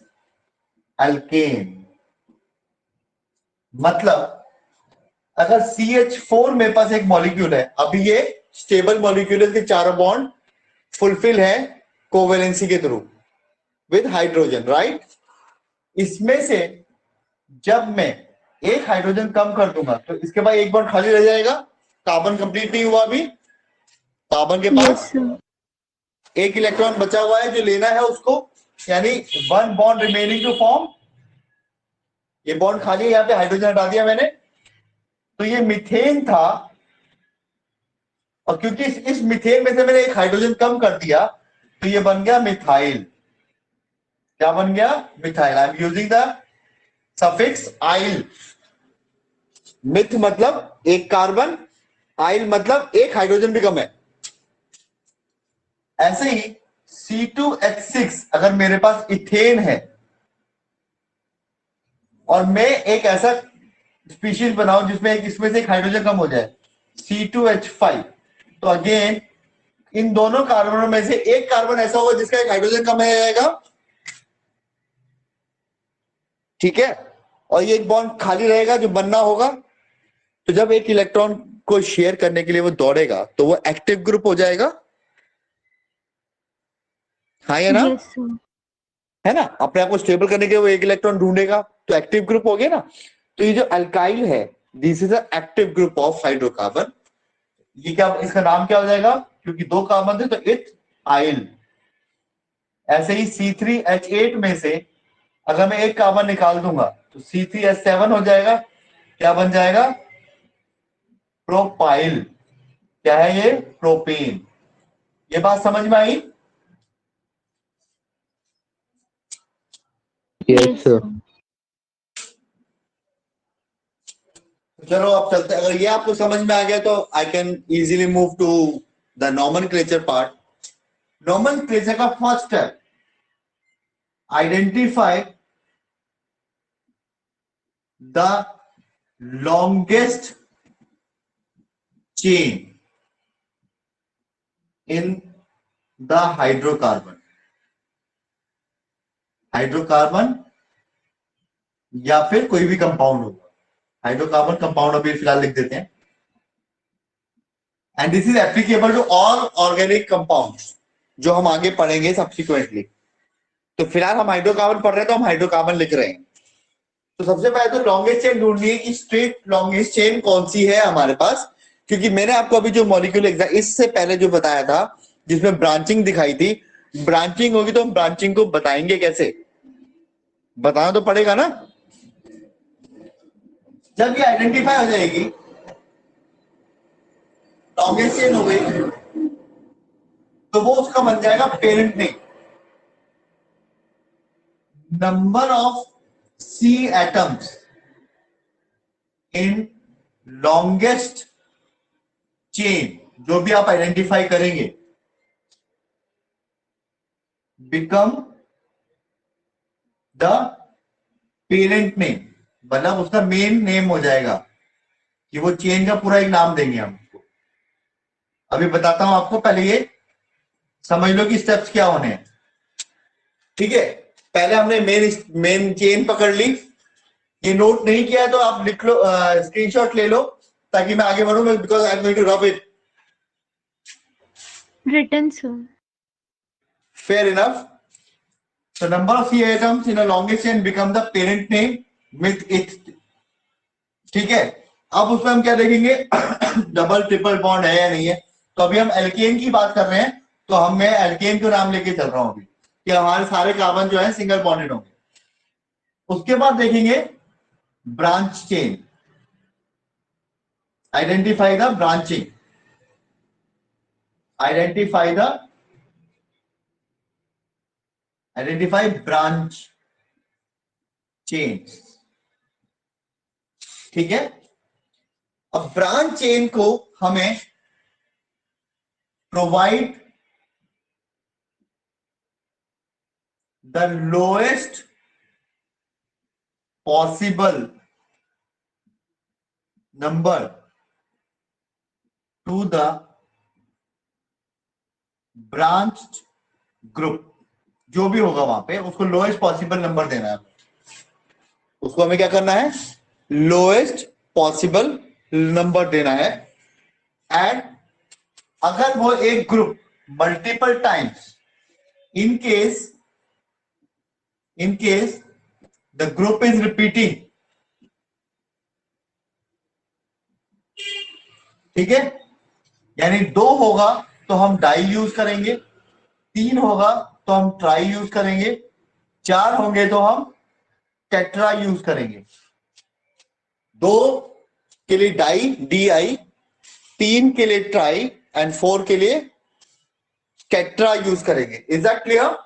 alkane. मतलब अगर CH4 मेरे पास एक मॉलिक्यूल है, अभी ये स्टेबल मॉलिक्यूल है, इसके चारों बॉन्ड फुलफिल है कोवेलेंसी के थ्रू विद हाइड्रोजन, राइट? इसमें से जब मैं एक हाइड्रोजन कम कर दूंगा तो इसके बाद एक बॉन्ड खाली रह जाएगा, कार्बन कंप्लीट नहीं हुआ अभी, कार्बन के Yes, पास sir. एक इलेक्ट्रॉन बचा हुआ है जो लेना है उसको, यानी one bond remaining to form. ये बॉन्ड खाली है, यहाँ पे हाइड्रोजन हटा दिया मैंने, तो ये मीथेन था, और क्योंकि इस मीथेन में से मैंने एक हाइड्रोजन कम कर दिया तो ये बन गया मिथाइल। क्या बन गया? Methyl. I am using the suffix yl. Meth मतलब एक कार्बन, आइल मतलब एक हाइड्रोजन भी कम है। ऐसे ही C2H6 अगर मेरे पास इथेन है और मैं एक ऐसा स्पीशीज बनाऊं जिसमें इसमें से एक हाइड्रोजन कम हो जाए, C2H5, तो अगेन इन दोनों कार्बनों में से एक कार्बन ऐसा होगा जिसका एक हाइड्रोजन कम है जाएगा, ठीक है, और ये एक बॉन्ड खाली रहेगा जो बनना होगा। तो जब एक इलेक्ट्रॉन को शेयर करने के लिए वो दौड़ेगा तो वो एक्टिव ग्रुप हो जाएगा। हाँ या ना? Yes, sir. है ना? अपने आप को स्टेबल करने के लिए वो एक इलेक्ट्रॉन ढूंढेगा तो एक्टिव ग्रुप हो गया ना। तो ये जो अल्काइल है, this is a active group of hydrocarbon. ये क्या, इसका नाम क्या हो जाएगा? क्योंकि दो कार्बन थे तो इथ आइल। ऐसे ही C3H8 में से अगर मैं एक कार्बन निकाल दूंगा तो C3H7 हो जाएगा। क्या बन जाएगा? प्रोपाइल। क्या है ये? प्रोपेन। ये बात समझ में आई? Yes, Yes, sir. sir. चलो अब चलते हैं। अगर ये आपको समझ में आ गया तो I can easily move to the nomenclature part. Nomenclature का first step, identify the longest chain in the hydrocarbon. Hydrocarbon या फिर कोई भी कंपाउंड होगा। हाइड्रोकार्बन कंपाउंड अभी फिलहाल लिख देते हैं। And this is applicable to all organic compounds जो हम आगे पढ़ेंगे सब्सिक्वेंटली। तो फिलहाल हम हाइड्रोकार्बन पढ़ रहे हैं तो हम हाइड्रोकार्बन लिख रहे हैं। तो सबसे पहले तो लॉन्गेस्ट चेन ढूंढनी है कि स्ट्रेट लॉन्गेस्ट चेन कौन सी है हमारे पास। क्योंकि मैंने आपको अभी जो मॉलिक्यूल इससे पहले जो बताया था जिसमें ब्रांचिंग दिखाई थी, ब्रांचिंग होगी तो हम ब्रांचिंग को बताएंगे कैसे? बताना तो पड़ेगा ना। जब ये आइडेंटिफाई हो जाएगी, लॉन्गेस्ट चेन हो गई, तो वो उसका बन जाएगा parent name. Number of C atoms in longest chain जो भी आप आइडेंटिफाई करेंगे बिकम द पेरेंट नेम। मतलब उसका मेन नेम हो जाएगा कि वो चेन का पूरा एक नाम देंगे हम उसको। अभी बताता हूं आपको, पहले ये समझ लो कि स्टेप्स क्या होने हैं। ठीक है, पहले हमने मेन चेन पकड़ ली। ये नोट नहीं किया है तो आप लिख लो, स्क्रीनशॉट ले लो ताकि मैं आगे बढ़ूं, because I am going to rub it. Written, sir. Fair enough. So number of C atoms in a longest chain become the parent name with it. ठीक है, अब उसमें हम क्या देखेंगे? डबल ट्रिपल बॉन्ड है या नहीं है। तो अभी हम एल्केन की बात कर रहे हैं तो मैं एल्केन को नाम लेके चल रहा हूं अभी कि हमारे सारे कार्बन जो है सिंगल बॉन्डेड होंगे। उसके बाद देखेंगे branch chain. Identify the branching, identify branch chain. ठीक है, अब ब्रांच चेन को हमें provide the lowest possible number two the branched group. जो भी होगा वहां पे उसको लोएस्ट पॉसिबल नंबर देना है। उसको हमें क्या करना है? लोएस्ट पॉसिबल नंबर देना है। एंड अगर वो एक group multiple times, in case the group is repeating, ठीक है, यानी 2 होगा तो हम डाई यूज करेंगे, 3 होगा तो हम ट्राई यूज करेंगे, 4 होंगे तो हम टेट्रा यूज करेंगे। 2 के लिए डाई DI, 3 के लिए ट्राई एंड 4 के लिए टेट्रा यूज करेंगे. Is that clear?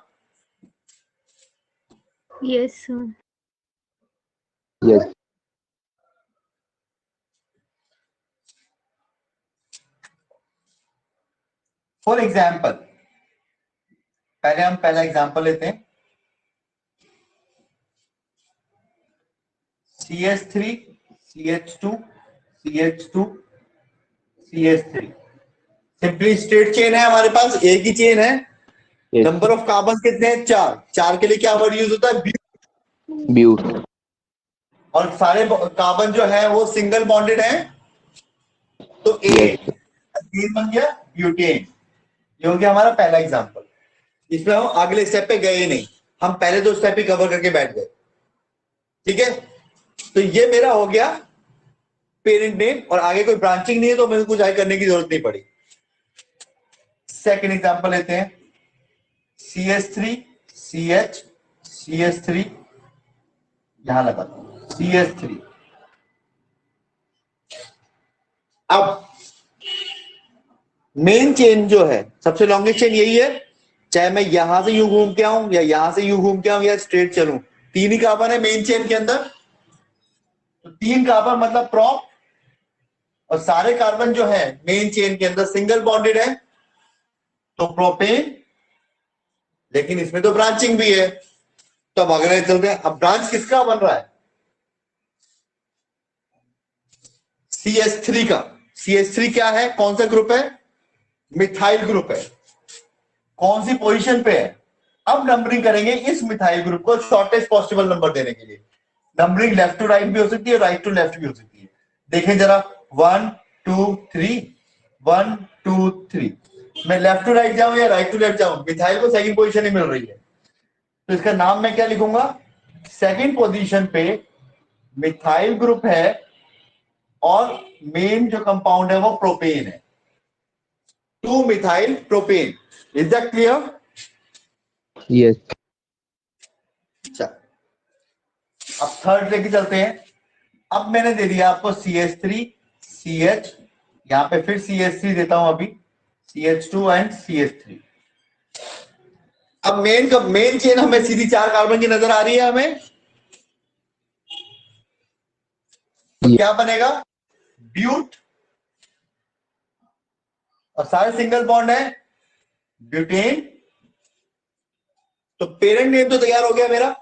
Yes, sir. Yes. For example, पहले हम पहला एग्जाम्पल लेते हैं. CH3, CH2, CH2, CH3. Simply straight chain है हमारे पास, एक ही चेन है. Yes. नंबर ऑफ कार्बन कितने हैं? 4. 4 के लिए क्या वर्ड यूज होता है? But. और सारे कार्बन जो है वो सिंगल बॉन्डेड है, तो ए Yes. बन गया ब्यूटेन. ये हो गया हमारा पहला एग्जांपल. इसमें हम अगले स्टेप पे गए नहीं, हम पहले 2 स्टेप ही कवर करके बैठ गए. ठीक है, तो ये मेरा हो गया पेरेंट नेम, और आगे कोई ब्रांचिंग नहीं है तो मेरे को कुछ आगे करने की जरूरत नहीं पड़ी. सेकेंड एग्जांपल लेते हैं. CH3, CH, CH3, यहां लगा CH3. अब मेन चेन जो है, सबसे लॉन्गेस्ट चेन यही है, चाहे मैं यहां से यूं घूम के आऊं या यहां से यूं घूम के आऊं या स्ट्रेट चलूं. 3 ही कार्बन है मेन चेन के अंदर, तो 3 कार्बन मतलब प्रॉप, और सारे कार्बन जो है मेन चेन के अंदर सिंगल बॉन्डेड है, तो प्रोपेन. लेकिन इसमें तो ब्रांचिंग भी है, तो अब अगले चलते हैं. अब ब्रांच किसका बन रहा है? CH3 का. CH3 क्या है? कौन सा ग्रुप है? मिथाइल ग्रुप है. कौन सी पोजीशन पे है? अब नंबरिंग करेंगे इस मिथाइल ग्रुप को शॉर्टेस्ट पॉसिबल नंबर देने के लिए. नंबरिंग लेफ्ट टू राइट भी हो सकती है, राइट टू लेफ्ट भी हो सकती है. देखें जरा, 1 2 3, 1 2 3. मैं लेफ्ट टू राइट जाऊं या राइट टू लेफ्ट जाऊं, मिथाइल को सेकंड पोजीशन ही मिल रही है, तो इसका नाम मैं क्या लिखूंगा? सेकंड पोजीशन पे मिथाइल ग्रुप है और मेन जो कंपाउंड है वो प्रोपेन है. 2 methyl propane. Is that clear? Yes. अच्छा, अब थर्ड लेके चलते हैं. अब मैंने दे दिया आपको CH3, CH, यहां पे फिर CH3 देता हूं अभी, CH2 एंड CH3. अब मेन चेन हमें सीधी 4 कार्बन की नजर आ रही है हमें, तो क्या बनेगा? ब्यूट, और सारे सिंगल बॉन्ड है, ब्यूटेन. तो पेरेंट नेम तो तैयार हो गया मेरा,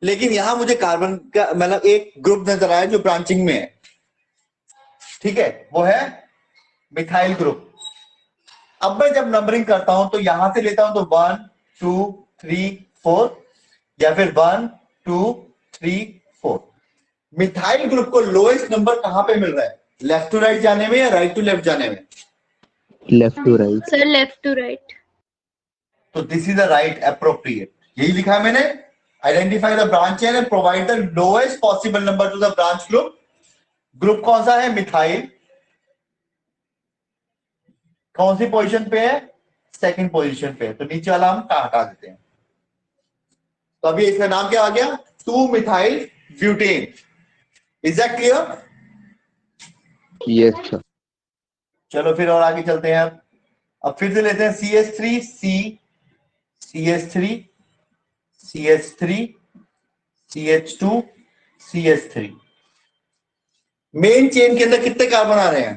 लेकिन यहां मुझे कार्बन का मतलब एक ग्रुप नजर आया जो ब्रांचिंग में है. ठीक है, वो है मिथाइल ग्रुप. अब मैं जब नंबरिंग करता हूं तो यहां से लेता हूं तो 1 2 3 4, या फिर 1 2 3 4. मिथाइल ग्रुप को लोएस्ट नंबर कहां पे मिल रहा है? लेफ्ट टू राइट जाने में या राइट टू लेफ्ट जाने में? Left to right. Sir, left to right. तो this is the right appropriate. यही लिखा है मैंने. Identify the branch chain and provide the lowest possible number two the branch group. Group कौन सा है? मिथाइल. कौन सी पोजीशन पे है? सेकंड पोजीशन पे. तो नीचे वाला हम हटा देते हैं. तो अभी इसका नाम क्या आ गया? 2 methyl butane. Is that clear? Yes, sir. चलो फिर और आगे चलते हैं. अब फिर से लेते हैं CH3, C, CH3, CH3, CH2, CH3. Main chain के अंदर कितने कार्बन आ रहे हैं?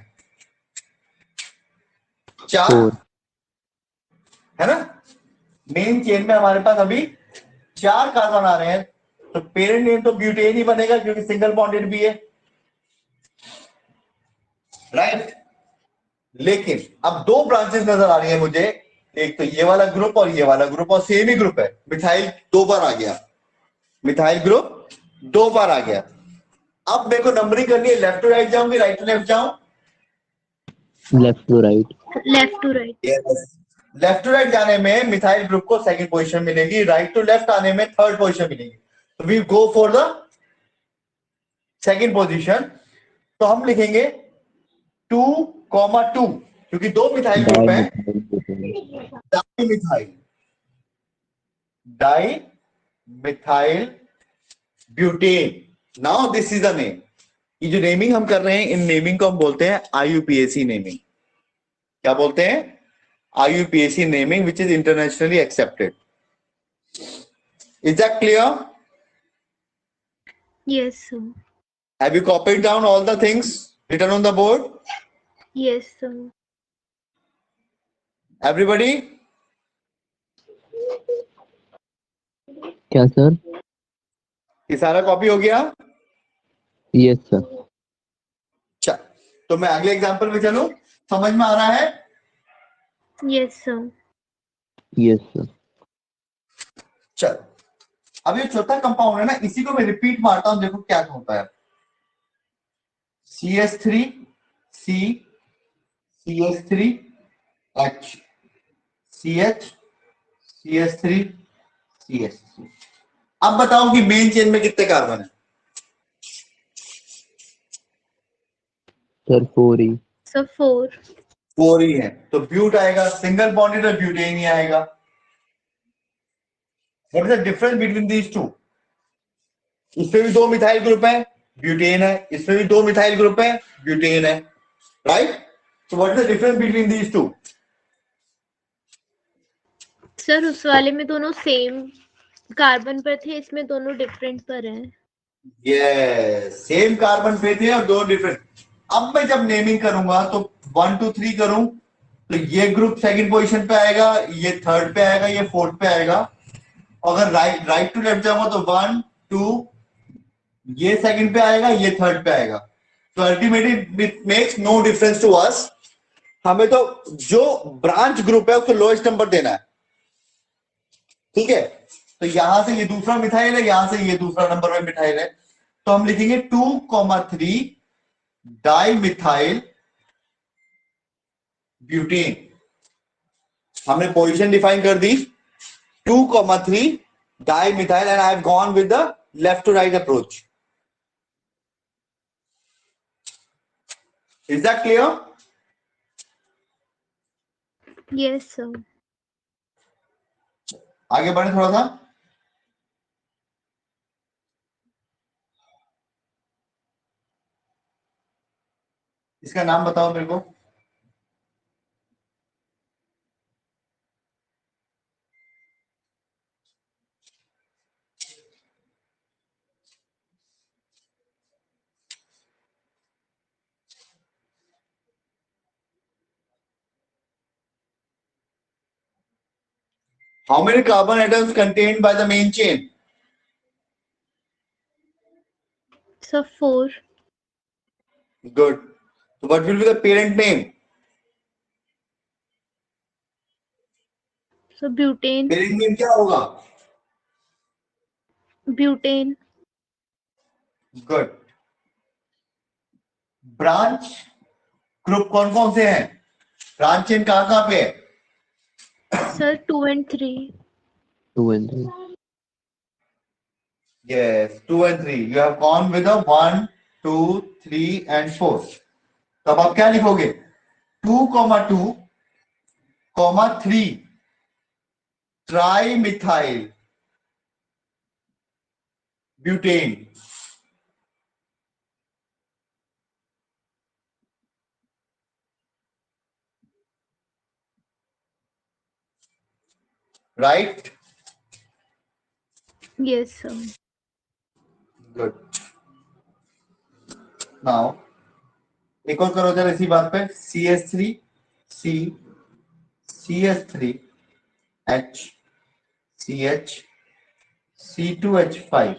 4 4. है ना. मेन चेन में हमारे पास अभी 4 कार्बन आ रहे हैं, तो पेरेंट नेम तो ब्यूटेन ही बनेगा क्योंकि सिंगल बॉन्डेड भी है, राइट. लेकिन अब 2 ब्रांचेस नजर आ रही है मुझे, एक तो ये वाला ग्रुप और ये वाला ग्रुप, और सेम ही ग्रुप है. मिथाइल 2 बार आ गया, मिथाइल ग्रुप 2 बार आ गया. अब मेरे को नंबरिंग करनी है, लेफ्ट टू राइट जाऊंगी, राइट टू लेफ्ट जाऊं? Left to right. Left to right. Left to right जाने में मिथाइल ग्रुप को सेकंड पोजीशन मिलेगी, राइट टू लेफ्ट आने में थर्ड पोजीशन मिलेगी. तो we go for the second position. तो हम लिखेंगे 2,2, क्योंकि 2 मिथाइल ग्रुप है. Di methyl, di methyl butane. Now this is the name. ये जो नेमिंग हम कर रहे हैं, इन नेमिंग को हम बोलते हैं IUPAC नेमिंग. क्या बोलते हैं? IUPAC naming which is internationally accepted. Is that clear? Yes, sir. Have you copied down all the things written on the board? Yes, sir. Everybody? क्या सर? ये सारा कॉपी हो गया? Yes sir. अच्छा, तो मैं अगले एग्जांपल पे चलूं? समझ में आ रहा है? Yes, sir. Yes sir. चल, अब ये चौथा कंपाउंड है ना, इसी को मैं रिपीट मारता हूं, देखो क्या होता है. CS3 C CS3 H CH CS3 CS3. अब बताओ कि मेन चेन में कितने कार्बन है? सर 4 ही. So 4. 4 ही है, तो ब्यूट आएगा. सिंगल बॉन्डेड और ब्यूटेन ही आएगा. What is the difference between these two? इसमें भी 2 मिथाइल ग्रुप है, ब्यूटेन है. इसमें भी 2 मिथाइल ग्रुप है, ब्यूटेन है. Right? So what is the difference between these two? Sir उस वाले में दोनों सेम कार्बन पर थे, इसमें दोनों डिफरेंट पर हैं. यस, सेम कार्बन पे थे और 2 डिफरेंट. अब मैं जब नेमिंग करूंगा तो 1 2 3 करूं तो ये ग्रुप सेकंड पोजीशन पे आएगा, ये थर्ड पे आएगा, ये फोर्थ पे आएगा. अगर राइट टू लेफ्ट जाऊंगा तो 1 2 ये सेकंड पे आएगा, ये थर्ड पे आएगा. तो ultimately it makes no difference to us. हमें तो जो ब्रांच ग्रुप है उसको लोएस्ट नंबर देना है. ठीक है, तो यहां से ये दूसरा मिथाइल है, यहां से ये दूसरा नंबर में मिथाइल है, तो हम लिखेंगे 2,3 डाई मिथाइल ब्यूटेन. हमने पोजीशन डिफाइन कर दी 2,3 di methyl and I have gone with the left to right approach. Is that clear? Yes, sir. आगे बढ़े थोड़ा सा. इसका नाम बताओ मेरे को. How many carbon atoms contained by the main chain? So 4. Good. So what will be the parent name? So butane. Parent name क्या होगा? Butane. Good. ब्रांच ग्रुप कौन कौन से हैं? ब्रांच चेन कहाँ कहाँ पे है? Sir 2 and 3. 2 and 3. Yes, 2 and 3. You have gone with a 1, 2, 3 and 4. तो अब आप क्या लिखोगे? 2,2, 3 tri methyl butane. Right? Yes, sir. Good. Now एक और करो जरा इसी बात पे. CS3 C CS3 H CH C2H5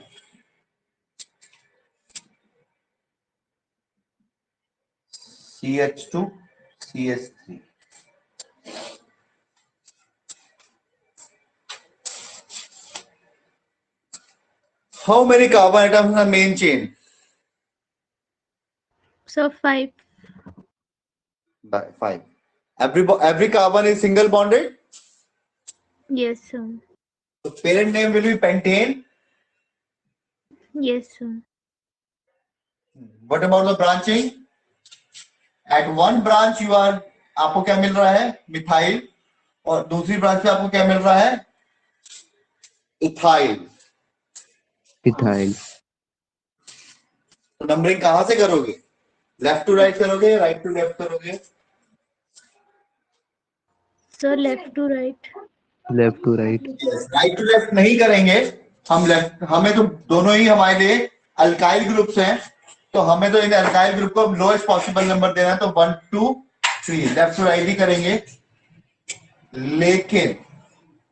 CH2 CS3. How many carbon atoms in the main chain? So 5. 5. Every carbon is single bonded. Yes, sir. So parent name will be pentane. Yes, sir. What about the branching? At one branch you are आपको क्या मिल रहा है? Methyl. और दूसरी branch पे आपको क्या मिल रहा है? इथाइल. Ethyl. तो नंबरिंग कहां से करोगे? लेफ्ट टू राइट करोगे, राइट टू लेफ्ट करोगे? Sir left to right. Left to right. Right to left नहीं करेंगे हम, लेफ्ट हमें तो दोनों ही हमारे लिए अल्काइल ग्रुप्स हैं, तो हमें तो इन अल्काइल ग्रुप को लोएस्ट पॉसिबल नंबर देना है, तो 1 2 3 लेफ्ट टू राइट ही करेंगे। लेकिन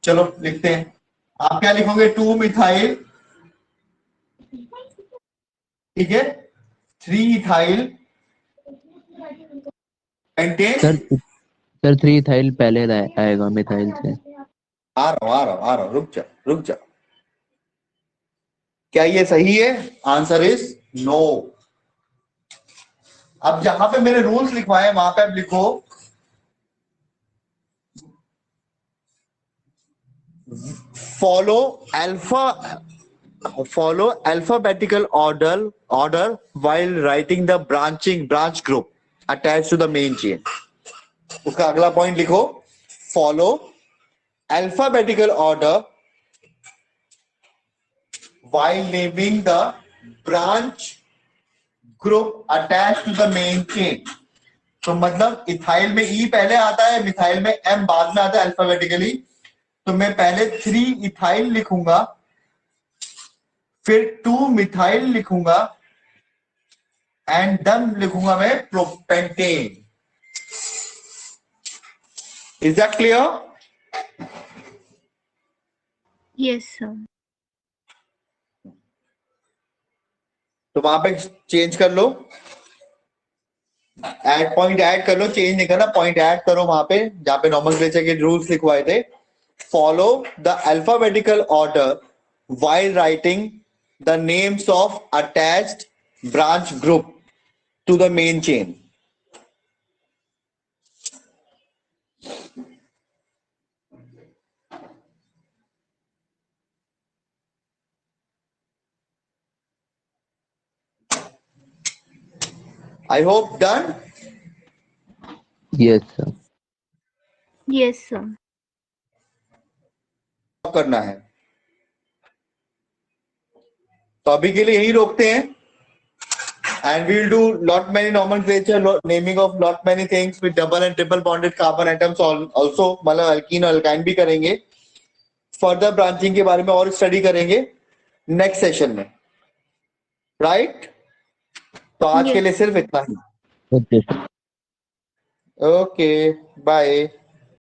चलो लिखते हैं, आप क्या लिखोगे? 2 मिथाइल, ठीक है, 3 इथाइल पेंटेन। सर 3 इथाइल पहले आएगा मिथाइल से। आ रहा हूं, रुक जा। क्या ये सही है? Answer is no. अब जहां पे मेरे रूल्स लिखवाए वहां पे आप लिखो follow alphabetical order while writing the branch group attached to the main chain। उसका अगला पॉइंट लिखो, follow alphabetical order while naming the branch group attached to the main chain। तो मतलब इथाइल में ई पहले आता है, मिथाइल में एम बाद में आता है अल्फाबेटिकली। तो मैं पहले 3 इथाइल लिखूंगा, फिर 2 मिथाइल लिखूंगा, एंड देन लिखूंगा मैं propentane. Is that clear? Yes sir. तो वहां पे चेंज कर लो, पॉइंट ऐड कर लो, चेंज नहीं करना, पॉइंट ऐड करो वहां पे जहां पे नॉमेनक्लेचर के रूल्स लिखवाए थे। Follow the alphabetical order while writing the names of attached branch group to the main chain। I hope done। Yes sir. Yes sir. करना है तो अभी के लिए यही रोकते हैं, and we'll do lot many nomenclature, naming of lot many things with double and triple bonded carbon atoms also, मतलब अल्कीन और अल्काइन भी करेंगे। फर्दर ब्रांचिंग के बारे में और स्टडी करेंगे नेक्स्ट सेशन में, राइट? तो आज के लिए सिर्फ इतना ही। ओके। Okay bye.